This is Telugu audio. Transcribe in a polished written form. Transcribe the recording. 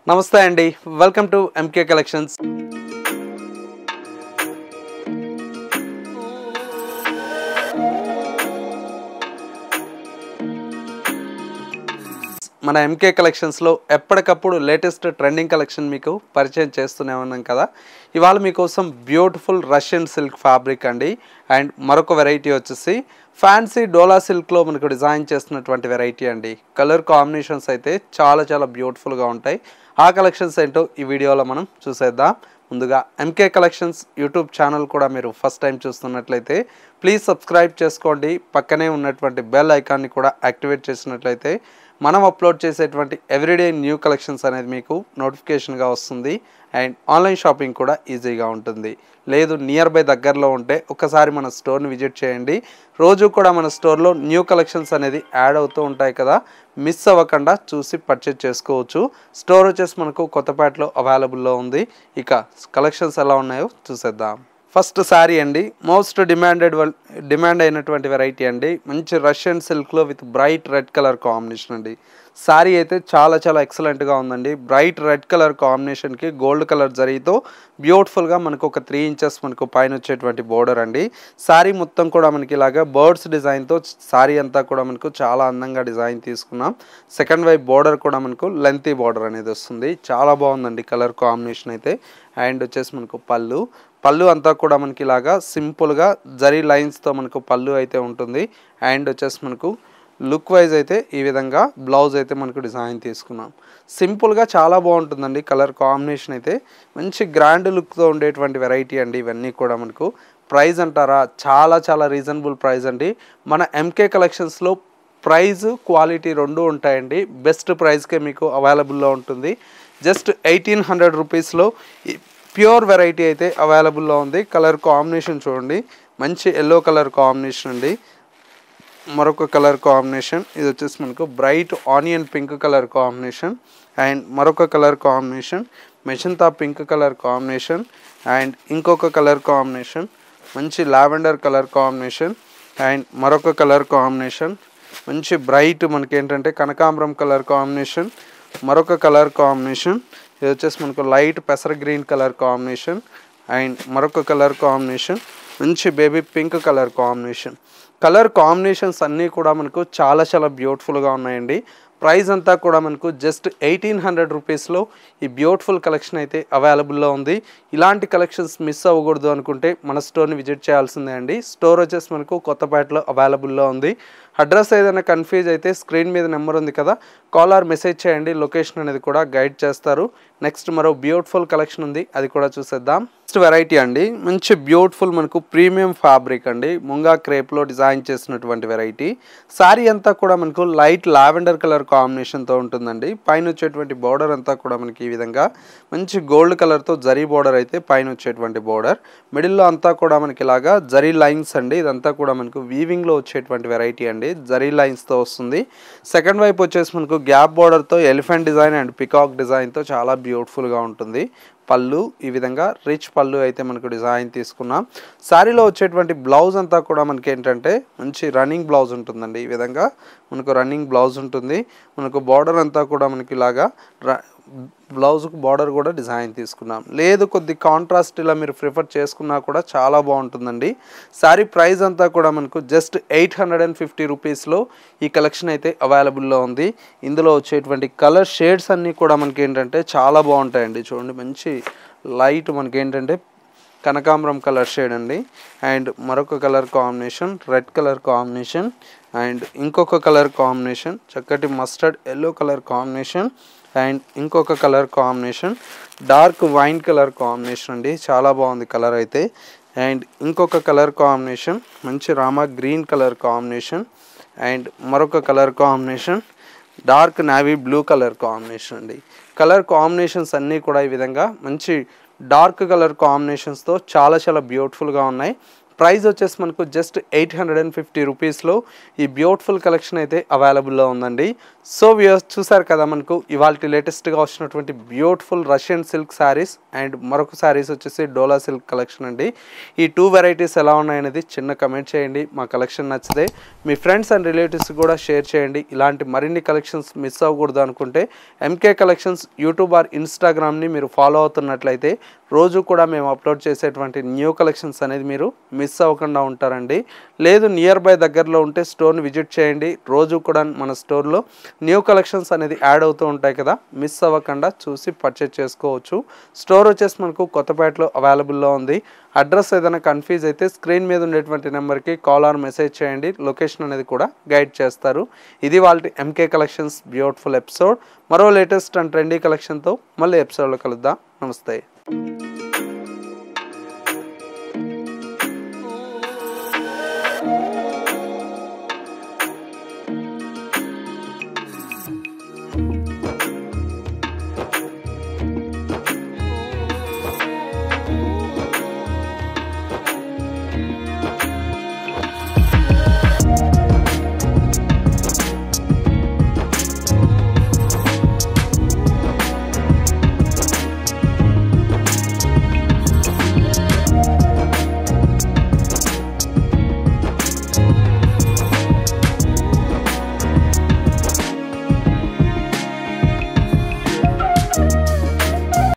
నమస్తే అండి, వెల్కమ్ టు ఎంకే కలెక్షన్స్. మన ఎంకే కలెక్షన్స్లో ఎప్పటికప్పుడు లేటెస్ట్ ట్రెండింగ్ కలెక్షన్ మీకు పరిచయం చేస్తూనే ఉన్నాం కదా. ఇవాళ మీకోసం బ్యూటిఫుల్ రష్యన్ సిల్క్ ఫ్యాబ్రిక్ అండి. అండ్ మరొక వెరైటీ వచ్చేసి ఫ్యాన్సీ డోలా సిల్క్లో మనకు డిజైన్ చేస్తున్నటువంటి వెరైటీ అండి. కలర్ కాంబినేషన్స్ అయితే చాలా బ్యూటిఫుల్గా ఉంటాయి. ఆ కలెక్షన్స్ ఏంటో ఈ వీడియోలో మనం చూసేద్దాం. ముందుగా ఎంకే కలెక్షన్స్ యూట్యూబ్ ఛానల్ కూడా మీరు ఫస్ట్ టైం చూస్తున్నట్లయితే ప్లీజ్ సబ్స్క్రైబ్ చేసుకోండి. పక్కనే ఉన్నటువంటి బెల్ ఐకాన్ని కూడా యాక్టివేట్ చేసినట్లయితే మనం అప్లోడ్ చేసేటువంటి ఎవ్రీడే న్యూ కలెక్షన్స్ అనేది మీకు నోటిఫికేషన్గా వస్తుంది. అండ్ ఆన్లైన్ షాపింగ్ కూడా ఈజీగా ఉంటుంది. లేదు నియర్ బై దగ్గరలో ఉంటే ఒకసారి మన స్టోర్ని విజిట్ చేయండి. రోజు కూడా మన స్టోర్లో న్యూ కలెక్షన్స్ అనేది యాడ్ అవుతూ ఉంటాయి కదా, మిస్ అవ్వకుండా చూసి పర్చేజ్ చేసుకోవచ్చు. స్టోర్ వచ్చేసి మనకు కొత్తపేటలో అవైలబుల్లో ఉంది. ఇక కలెక్షన్స్ ఎలా ఉన్నాయో చూసేద్దాం. ఫస్ట్ శారీ అండి, మోస్ట్ డిమాండ్ అయినటువంటి వెరైటీ అండి. మంచి రష్యన్ సిల్క్లో with bright red colour combination అండి. శారీ అయితే చాలా ఎక్సలెంట్గా ఉందండి. బ్రైట్ రెడ్ కలర్ కాంబినేషన్కి గోల్డ్ కలర్ జరీతో బ్యూటిఫుల్గా మనకు ఒక 3 ఇంచెస్ మనకు పైన వచ్చేటువంటి బోర్డర్ అండి. శారీ మొత్తం కూడా మనకి ఇలాగా బర్డ్స్ డిజైన్తో శారీ అంతా కూడా మనకు చాలా అందంగా డిజైన్ తీసుకున్నాం. సెకండ్ వైపు బోర్డర్ కూడా మనకు లెంతీ బోర్డర్ అనేది వస్తుంది. చాలా బాగుందండి కలర్ కాంబినేషన్ అయితే. అండ్ వచ్చేసి మనకు పళ్ళు అంతా కూడా మనకి ఇలాగా సింపుల్గా జరీ లైన్స్తో మనకు పళ్ళు అయితే ఉంటుంది. అండ్ వచ్చేసి మనకు లుక్ వైజ్ అయితే ఈ విధంగా బ్లౌజ్ అయితే మనకు డిజైన్ తీసుకున్నాం. సింపుల్గా చాలా బాగుంటుందండి. కలర్ కాంబినేషన్ అయితే మంచి గ్రాండ్ లుక్తో ఉండేటువంటి వెరైటీ అండి. ఇవన్నీ కూడా మనకు ప్రైస్ అంటారా, చాలా రీజనబుల్ ప్రైస్ అండి. మన ఎంకే కలెక్షన్స్లో ప్రైస్ క్వాలిటీ రెండు ఉంటాయండి. బెస్ట్ ప్రైస్కే మీకు అవైలబుల్లో ఉంటుంది. జస్ట్ 1800 రూపీస్లో ప్యూర్ వెరైటీ అయితే అవైలబుల్లో ఉంది. కలర్ కాంబినేషన్ చూడండి, మంచి ఎల్లో కలర్ కాంబినేషన్ అండి. మరొక కలర్ కాంబినేషన్ ఇది వచ్చేసి మనకు bright onion pink colour combination. And మరొక colour combination magenta pink colour combination. And ఇంకొక కలర్ కాంబినేషన్ మంచి లావెండర్ కలర్ కాంబినేషన్. అండ్ మరొక కలర్ కాంబినేషన్ మంచి బ్రైట్ మనకేంటంటే కనకాంబరం కలర్ కాంబినేషన్. మరొక కలర్ కాంబినేషన్ ఇది వచ్చేసి మనకు లైట్ పెసర గ్రీన్ కలర్ కాంబినేషన్. అండ్ మరొక కలర్ కాంబినేషన్ మంచి baby pink colour combination. Colour combinations అన్నీ కూడా మనకు చాలా బ్యూటిఫుల్గా ఉన్నాయండి. ప్రైస్ అంతా కూడా మనకు జస్ట్ 1800 రూపీస్లో ఈ బ్యూటిఫుల్ కలెక్షన్ అయితే అవైలబుల్లో ఉంది. ఇలాంటి కలెక్షన్స్ మిస్ అవ్వకూడదు అనుకుంటే మన స్టోర్ని విజిట్ చేయాల్సిందే అండి. స్టోర్ వచ్చేసి మనకు కొత్తపేటలో అవైలబుల్లో ఉంది. అడ్రస్ ఏదైనా కన్ఫ్యూజ్ అయితే స్క్రీన్ మీద నెంబర్ ఉంది కదా, కాల్ ఆర్ మెసేజ్ చేయండి. లొకేషన్ అనేది కూడా గైడ్ చేస్తారు. నెక్స్ట్ మరో బ్యూటిఫుల్ కలెక్షన్ ఉంది, అది కూడా చూసేద్దాం. నెక్స్ట్ వెరైటీ అండి, మంచి బ్యూటిఫుల్ మనకు ప్రీమియం ఫ్యాబ్రిక్ అండి. ముంగా క్రేప్లో డిజైన్ చేసినటువంటి వెరైటీ. శారీ అంతా కూడా మనకు లైట్ లావెండర్ కలర్ కాంబినేషన్తో ఉంటుందండి. పైన వచ్చేటువంటి బోర్డర్ అంతా కూడా మనకి ఈ విధంగా మంచి గోల్డ్ కలర్తో జరీ బోర్డర్ అయితే పైన వచ్చేటువంటి బోర్డర్. మిడిల్లో అంతా కూడా మనకి ఇలాగా జరీ లైన్స్ అండి. ఇదంతా కూడా మనకు వీవింగ్లో వచ్చేటువంటి వెరైటీ అండి. జరీ లైన్స్తో వస్తుంది. సెకండ్ వైపు వచ్చేసి మనకు గ్యాప్ బోర్డర్తో ఎలిఫెంట్ డిజైన్ అండ్ పికాక్ డిజైన్తో చాలా బ్యూటిఫుల్గా ఉంటుంది. పళ్ళు ఈ విధంగా రిచ్ పళ్ళు అయితే మనకు డిజైన్ తీసుకున్నాం. శారీలో వచ్చేటువంటి బ్లౌజ్ అంతా కూడా మనకి ఏంటంటే మంచి రన్నింగ్ బ్లౌజ్ ఉంటుందండి. ఈ విధంగా మనకు రన్నింగ్ బ్లౌజ్ ఉంటుంది. మనకు బార్డర్ అంతా కూడా మనకి ఇలాగా బ్లౌజ్కు బార్డర్ కూడా డిజైన్ తీసుకున్నాం. లేదు కొద్ది కాంట్రాస్ట్ ఇలా మీరు ప్రిఫర్ చేసుకున్నా కూడా చాలా బాగుంటుందండి. శారీ ప్రైస్ అంతా కూడా మనకు జస్ట్ 850 రూపీస్లో ఈ కలెక్షన్ అయితే అవైలబుల్లో ఉంది. ఇందులో వచ్చేటువంటి కలర్ షేడ్స్ అన్నీ కూడా మనకి ఏంటంటే చాలా బాగుంటాయండి. చూడండి, మంచి లైట్ మనకి ఏంటంటే కనకాంబరం కలర్ షేడ్ అండి. అండ్ మరొక colour combination red colour combination. And ఇంకొక కలర్ కాంబినేషన్ చక్కటి mustard yellow colour combination. And ఇంకొక colour combination dark wine colour combination అండి. చాలా బాగుంది కలర్ అయితే. అండ్ ఇంకొక కలర్ కాంబినేషన్ మంచి Rama green colour combination. And మరొక colour combination dark navy blue colour combination అండి. కలర్ కాంబినేషన్స్ అన్నీ కూడా ఈ విధంగా మంచి డార్క్ కలర్ కాంబినేషన్స్తో చాలా బ్యూటిఫుల్గా ఉన్నాయి. ప్రైస్ వచ్చేసి మనకు జస్ట్ 850 రూపీస్లో ఈ బ్యూటిఫుల్ కలెక్షన్ అయితే అవైలబుల్లో ఉందండి. సో వ్యూయర్స్ చూసారు కదా మనకు ఇవాళ లేటెస్ట్గా వచ్చినటువంటి beautiful Russian silk saris and మరొక శారీస్ వచ్చేసి డోలా సిల్క్ కలెక్షన్ అండి. ఈ 2 వెరైటీస్ ఎలా ఉన్నాయనేది చిన్న కమెంట్ చేయండి. మా కలెక్షన్ నచ్చితే మీ ఫ్రెండ్స్ అండ్ రిలేటివ్స్ కూడా షేర్ చేయండి. ఇలాంటి మరిన్ని కలెక్షన్స్ మిస్ అవ్వకూడదు అనుకుంటే ఎంకే కలెక్షన్స్ యూట్యూబ్ ఆర్ ఇన్స్టాగ్రామ్ని మీరు ఫాలో అవుతున్నట్లయితే రోజు కూడా మేము అప్లోడ్ చేసేటువంటి న్యూ కలెక్షన్స్ అనేది మీరు మిస్ అవ్వకుండా ఉంటారండి. లేదు నియర్ బై దగ్గరలో ఉంటే స్టోర్ని విజిట్ చేయండి. రోజు కూడా మన స్టోర్లో న్యూ కలెక్షన్స్ అనేది యాడ్ అవుతూ ఉంటాయి కదా, మిస్ అవ్వకుండా చూసి పర్చేజ్ చేసుకోవచ్చు. స్టోర్ వచ్చేసి మనకు కొత్తపేటలో అవైలబుల్లో ఉంది. అడ్రస్ ఏదైనా కన్ఫ్యూజ్ అయితే స్క్రీన్ మీద ఉండేటువంటి నెంబర్కి కాల్ ఆర్ మెసేజ్ చేయండి. లొకేషన్ అనేది కూడా గైడ్ చేస్తారు. ఇది వాళ్ళ ఎంకే కలెక్షన్స్ బ్యూటిఫుల్ ఎపిసోడ్. మరో లేటెస్ట్ అండ్ ట్రెండీ కలెక్షన్తో మళ్ళీ ఎపిసోడ్లో కలుద్దాం. నమస్తే.